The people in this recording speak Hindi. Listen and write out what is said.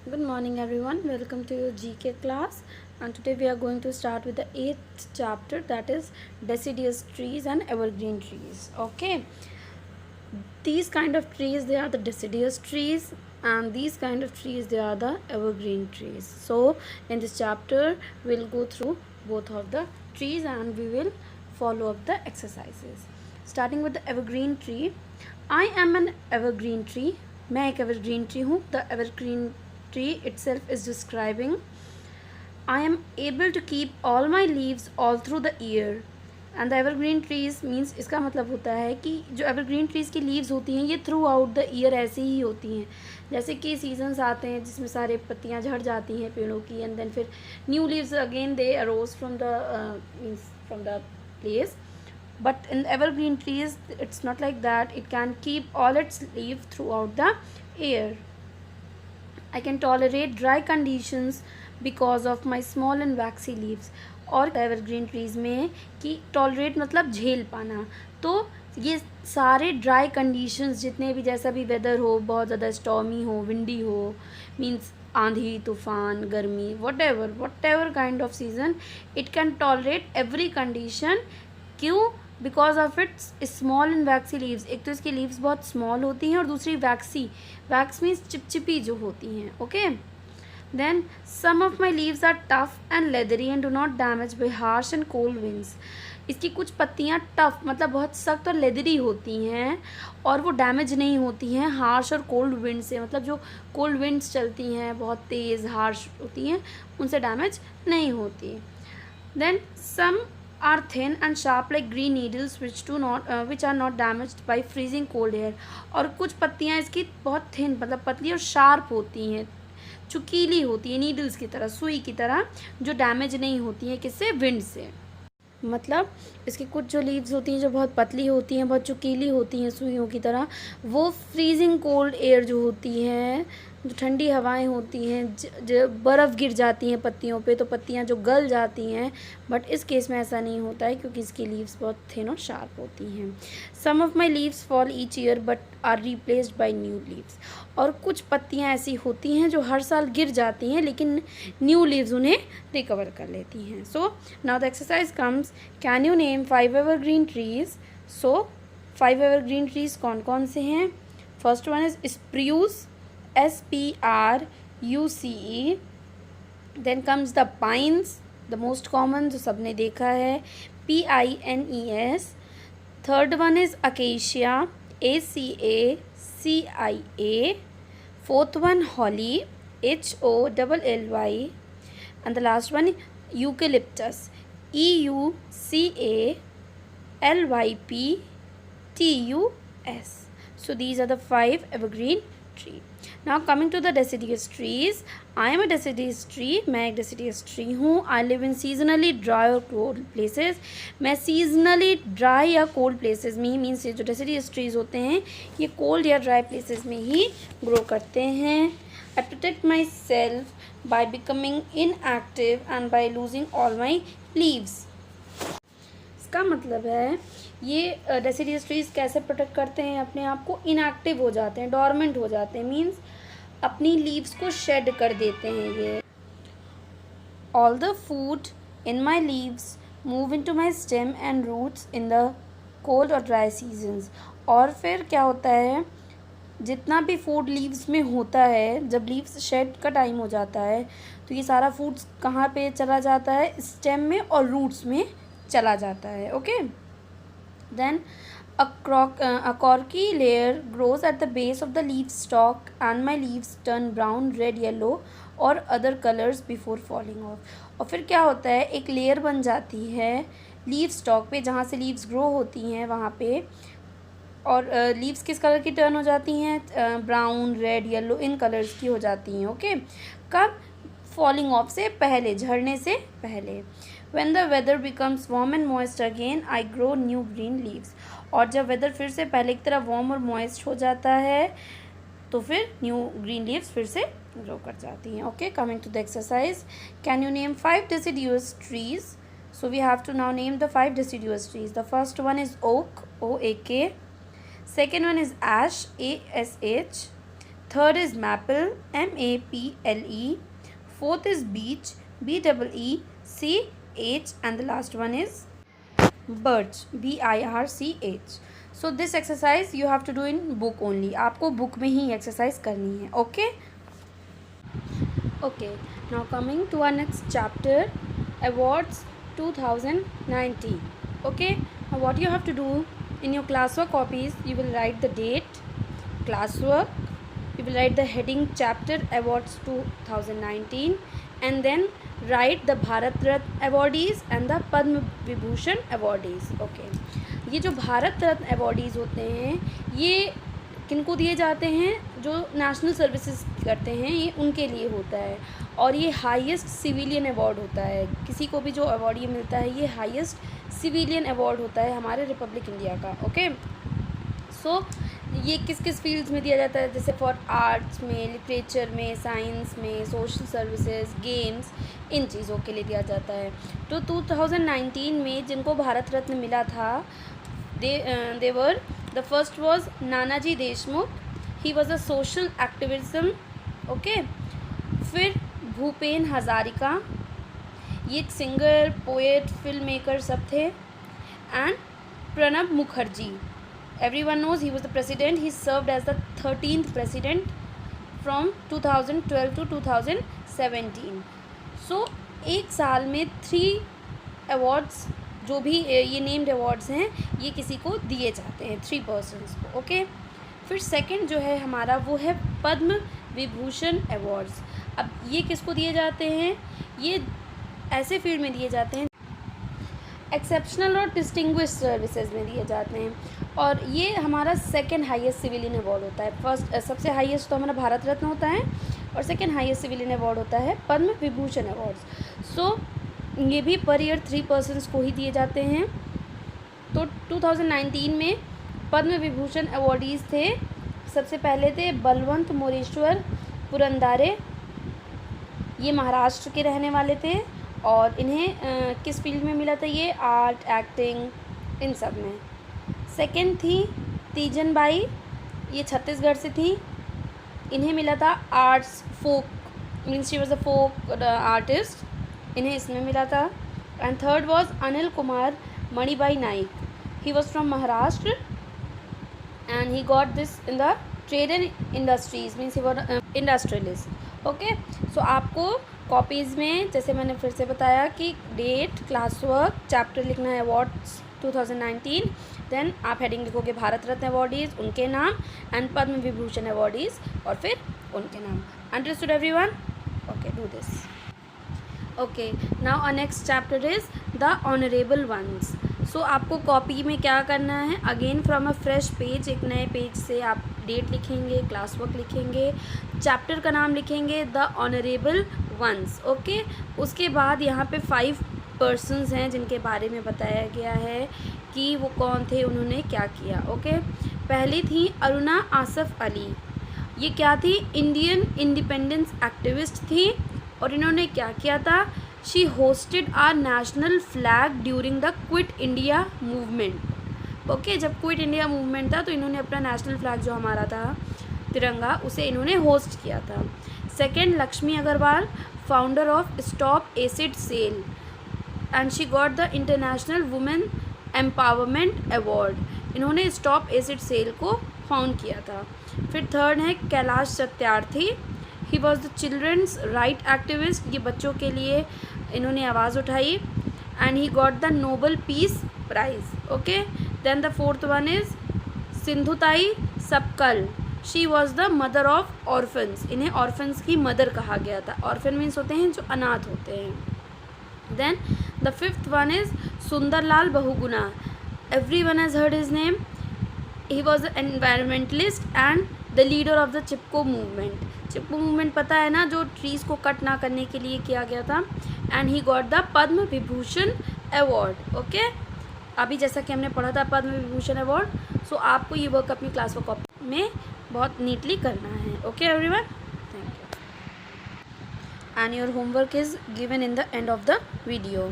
Good morning everyone, welcome to your GK class, and today we are going to start with the 8th chapter, that is deciduous trees and evergreen trees. Okay, these kind of trees, they are the deciduous trees, and these kind of trees, they are the evergreen trees. So in this chapter we'll go through both of the trees and we will follow up the exercises. Starting with the evergreen tree. I am an evergreen tree. मैं एक evergreen tree हूँ. The evergreen tree itself is describing I am able to keep all my leaves all through the year. And the evergreen trees means, इसका मतलब होता है कि जो एवरग्रीन ट्रीज़ की लीव्स होती हैं ये थ्रू आउट द ईयर ऐसी ही होती हैं. जैसे कि सीजन्स आते हैं जिसमें सारे पत्तियां झड़ जाती हैं पेड़ों की, एंड देन फिर new leaves again they arrows from the means from the place. But in evergreen trees it's not like that. It can keep all its leaf throughout the year. I can tolerate dry conditions because of my small and waxy leaves. और एवरग्रीन ट्रीज़ में कि टॉलरेट मतलब झेल पाना. तो ये सारे ड्राई कंडीशंस जितने भी, जैसा भी वेदर हो, बहुत ज़्यादा स्टॉर्मी हो, विंडी हो, मीन्स आंधी तूफान गर्मी, whatever kind of season, it can tolerate every condition. क्यों? Because of its small and waxy leaves. एक तो इसकी लीव्स बहुत स्मॉल होती हैं और दूसरी वैक्सी. वैक्स मीन्स चिपचिपी जो होती हैं. Okay, then some of my leaves are tough and leathery and do not damage by harsh and cold winds. इसकी कुछ पत्तियाँ टफ मतलब बहुत सख्त और लेदरी होती हैं और वो डैमेज नहीं होती हैं हार्श और कोल्ड विंड से. मतलब जो कोल्ड विंड्स चलती हैं बहुत तेज़ हार्श होती हैं, उनसे डैमेज नहीं होती. Then some are thin and sharp like green needles which are not damaged by freezing cold air. और कुछ पत्तियाँ इसकी बहुत थिन मतलब पतली और शार्प होती हैं, चुकीली होती है, नीडल्स की तरह, सुई की तरह, जो डैमेज नहीं होती हैं किससे? विंड से. मतलब इसकी कुछ जो लीव्स होती हैं जो बहुत पतली होती हैं, बहुत चुकीली होती हैं सुइयों की तरह, वो फ्रीजिंग कोल्ड एयर जो होती है, जो ठंडी हवाएं होती हैं, जो बर्फ़ गिर जाती हैं पत्तियों पे तो पत्तियां जो गल जाती हैं. बट इस केस में ऐसा नहीं होता है क्योंकि इसकी लीव्स बहुत थिन और शार्प होती हैं. Some of my leaves fall each year but are replaced by new leaves. और कुछ पत्तियां ऐसी होती हैं जो हर साल गिर जाती हैं लेकिन न्यू लीव्स उन्हें रिकवर कर लेती हैं. So now the exercise comes, can you name 5 evergreen trees. So 5 evergreen trees कौन कौन से हैं? First one is spruce, SPRUCE. Then comes the pines, the most common जो सबने देखा है, PINES. Third one is acacia, ACACIA. Fourth one holly, HOLLY. And the last one eucalyptus, EUCALYPTUS. So these are the 5 evergreen tree. Now coming to the deciduous trees. I am a deciduous tree. मैं एक deciduous tree हूँ. I live in seasonally dry or cold places. मैं seasonally dry या cold places में ही, means ये जो deciduous trees होते हैं ये cold या dry places में ही grow करते हैं. I protect myself by becoming inactive and by losing all my leaves. इसका मतलब है ये डेसिडियस ट्रीज कैसे प्रोटेक्ट करते हैं अपने आप को? इनएक्टिव हो जाते हैं, डॉर्मेंट हो जाते हैं, मीन्स अपनी लीव्स को शेड कर देते हैं ये. All the food in my leaves move in to my stem and roots in the cold और ड्राई सीजन्स. और फिर क्या होता है, जितना भी फूड लीव्स में होता है, जब लीव्स शेड का टाइम हो जाता है तो ये सारा फूड कहाँ पे चला जाता है? स्टेम में और रूट्स में चला जाता है. Okay, then a corky layer grows at the base of the leaf stalk and my leaves turn brown, red, yellow और other colors before falling off. और फिर क्या होता है, एक लेयर बन जाती है लीफ स्टॉक पे, जहाँ से लीव्स ग्रो होती हैं वहाँ पे, और लीव्स किस कलर की टर्न हो जाती हैं? ब्राउन, रेड, येलो, इन कलर्स की हो जाती हैं. ओके, कब? फॉलिंग ऑफ से पहले, झड़ने से पहले. When the weather becomes warm and moist again, I grow new green leaves. और जब वेदर फिर से पहले की तरह वार्म और मॉइस्ट हो जाता है तो फिर न्यू ग्रीन लीव्स फिर से ग्रो कर जाती हैं. Okay, coming to the exercise. Can you name 5 deciduous trees. So we have to now name the 5 deciduous trees. The first one is oak, OAK. Second one is ash, ASH. Third is maple, MAPLE. Fourth is beech, BEECH, and the last one is birch, BIRCH. So this exercise you have to do in book only. आपको book में ही exercise करनी है. Okay. Okay. Now coming to our next chapter, awards 2019. Okay. Now what you have to do in your classwork copies, you will write the date, classwork. You will write the heading chapter awards 2019, and then write the Bharat Ratna awardees and the Padma Vibhushan awardees. Okay. ये जो भारत रत्न अवॉर्डीज़ होते हैं ये किनको दिए जाते हैं? जो नेशनल सर्विसेज करते हैं ये उनके लिए होता है, और ये हाईएस्ट सिविलियन अवार्ड होता है. किसी को भी जो अवार्ड ये मिलता है ये हाईएस्ट सिविलियन अवार्ड होता है हमारे रिपब्लिक इंडिया का. ओके. सो ये किस किस फील्ड्स में दिया जाता है? जैसे फॉर आर्ट्स में, लिटरेचर में, साइंस में, सोशल सर्विसेज, गेम्स, इन चीज़ों के लिए दिया जाता है. तो 2019 में जिनको भारत रत्न मिला था they were, the first was Nanaji Deshmukh, he was a social activism. Okay. फिर भूपेन हज़ारिका, ये एक सिंगर, पोएट, फिल्म मेकर सब थे. And Pranab Mukherjee, everyone knows he was the president. He served as the 13th president from 2012 to 2017. So एक साल में 3 awards जो भी ये नेम्ड अवार्ड्स हैं ये किसी को दिए जाते हैं, 3 पर्सन्स को. ओके. फिर सेकंड जो है हमारा वो है पद्म विभूषण अवार्ड्स. अब ये किसको दिए जाते हैं? ये ऐसे फील्ड में दिए जाते हैं एक्सेप्शनल और डिस्टिंग्विश सर्विसेज में दिए जाते हैं, और ये हमारा सेकंड हाईएस्ट सिविलियन अवार्ड होता है. फर्स्ट सबसे हाईएस्ट तो हमारा भारत रत्न होता है, और सेकंड हाईएस्ट सिविलियन अवार्ड होता है पद्म विभूषण अवार्ड्स. सो ये भी पर ईयर 3 पर्सन्स को ही दिए जाते हैं. तो 2019 में पद्म विभूषण अवार्डीज़ थे. सबसे पहले थे बलवंत मोरेश्वर पुरंदारे, ये महाराष्ट्र के रहने वाले थे, और इन्हें किस फील्ड में मिला था? ये आर्ट, एक्टिंग, इन सब में. सेकंड थी तीजन बाई, ये छत्तीसगढ़ से थी, इन्हें मिला था arts, folk, means she was a folk artist, इन्हें इसमें मिला था. And third was Anil Kumar Manibai Naik, he was from Maharashtra and he got this in the trade and industries, means he was industrialist. Okay. So आपको कॉपीज़ में जैसे मैंने फिर से बताया कि डेट, क्लासवर्क, चैप्टर लिखना है अवार्ड्स 2019, देन आप हेडिंग लिखोगे भारत रत्न अवार्डीज़, उनके नाम, एंड पद्म विभूषण अवार्डीज़, और फिर उनके नाम. Understood everyone? Okay, do this. Okay. Now our next chapter is the honourable ones. So आपको कॉपी में क्या करना है? Again from a fresh page, एक नए पेज से आप डेट लिखेंगे, क्लास वर्क लिखेंगे, चैप्टर का नाम लिखेंगे द ऑनरेबल वंस. ओके. उसके बाद यहाँ पे 5 पर्सन्स हैं जिनके बारे में बताया गया है कि वो कौन थे, उन्होंने क्या किया. ओके. पहली थी अरुणा आसफ अली. ये क्या थी? इंडियन इंडिपेंडेंस एक्टिविस्ट थी, और इन्होंने क्या किया था? She hoisted our national flag during the quit India movement. Okay. जब क्विट इंडिया मूवमेंट था तो इन्होंने अपना नेशनल फ्लैग जो हमारा था तिरंगा, उसे इन्होंने होस्ट किया था. Second, Lakshmi Agarwal, founder of stop acid sale, and she got the international women empowerment award. इन्होंने स्टॉप एसिड सेल को फाउंड किया था. फिर थर्ड है Kailash Satyarthi, he was the children's right activist, ये बच्चों के लिए इन्होंने आवाज़ उठाई, and he got the Nobel peace prize. Okay. Then the fourth one is Sindhutai Sapkal, she was the mother of orphans, इन्हें ऑर्फन्स की मदर कहा गया था. ऑर्फन मीन्स होते हैं जो अनाथ होते हैं. Then the fifth one is Sundarlal Bahuguna, everyone has heard his name. He was an environmentalist and the leader of the Chipko movement. Chipko movement पता है ना, जो ट्रीज़ को कट ना करने के लिए किया गया था. And he got the Padma Vibhushan award. Okay. अभी जैसा कि हमने पढ़ा था पद्म विभूषण अवार्ड, सो आपको ये वर्क अपनी क्लास वर्क कॉपी में बहुत नीटली करना है. Okay everyone, thank you. And your homework is given in the end of the video.